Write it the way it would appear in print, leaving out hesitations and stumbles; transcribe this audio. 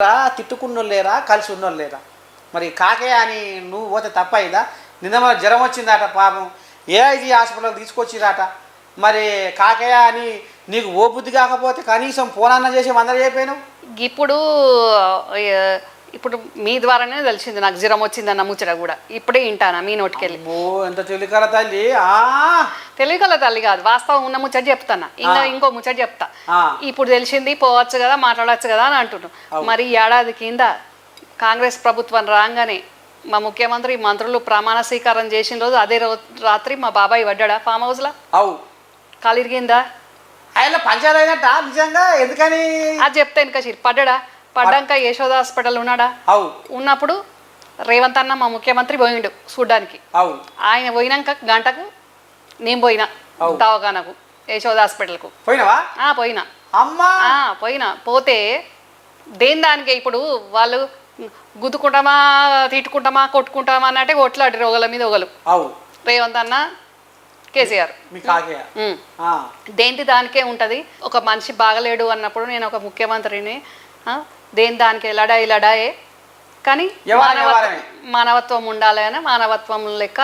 తిట్టుకున్నోళ్ళు లేరా, కలిసి ఉన్నోళ్ళు లేరా? మరి కాకే అని నువ్వు పోతే తప్పైందా? నిన్న మన జ్వరం వచ్చిందట పాపం, ఏఐజీ హాస్పిటల్ తీసుకొచ్చిరాట. మరి కాకే అని నీకు ఓ బుద్ధి కాకపోతే కనీసం ఫోన్ చేసి మందర చెప్పాను. ఇప్పుడు ఇప్పుడు మీ ద్వారానే తెలిసింది నాకు జ్వరం వచ్చిందన్న ముచ్చట కూడా. ఇప్పుడే వింటానా మీ నోటికెళ్ళి. ఓ ఎంత తెలికల తల్లి. తెలియగల తల్లి కాదు, వాస్తవం ఉన్న ముచ్చట చెప్తానా. ఇంకో ముచ్చట చెప్తా. ఇప్పుడు తెలిసింది, పోవచ్చు కదా, మాట్లాడవచ్చు కదా అని అంటున్నాను. మరి ఏడాది కింద కాంగ్రెస్ ప్రభుత్వం రాగానే మా ముఖ్యమంత్రి మంత్రులు ప్రమాణ స్వీకారం చేసిన రోజు అదే రాత్రి మా బాబాయ్ పడ్డా ఫామ్ హౌస్లో. అవు కాలిరిగిందా? ఆయన పంచాయతీ అయినట్ట నిజంగా? ఎందుకని అది చెప్తా ఇంకా పడ్డా. పడ్డాక యశోద హాస్పిటల్ ఉన్నాడా? అవు. ఉన్నప్పుడు రేవంత్ అన్న మా ముఖ్యమంత్రి పోయిండు చూడ్డానికి. అవు. ఆయన పోయినాక గంటకు నేను పోయినా దవాఖానకు, యశోద హాస్పిటల్కు. పోయినావా? పోయినా. అమ్మా పోయినా. పోతే దేని దానికే ఇప్పుడు వాళ్ళు గుద్దుకుంటామా, తిట్టుకుంటామా, కొట్టుకుంటామా అన్నట్టే కొట్లాడి ఒకళ్ళ మీద ఒకళ్ళు. అవు. రేవంత్ అన్న, కేసీఆర్. దేంటి దానికే ఉంటుంది. ఒక మనిషి బాగలేడు అన్నప్పుడు నేను ఒక ముఖ్యమంత్రిని, దేని దానికి లడాయి లడాయే, కానీ మానవత్వం ఉండాలి అని మానవత్వం లెక్క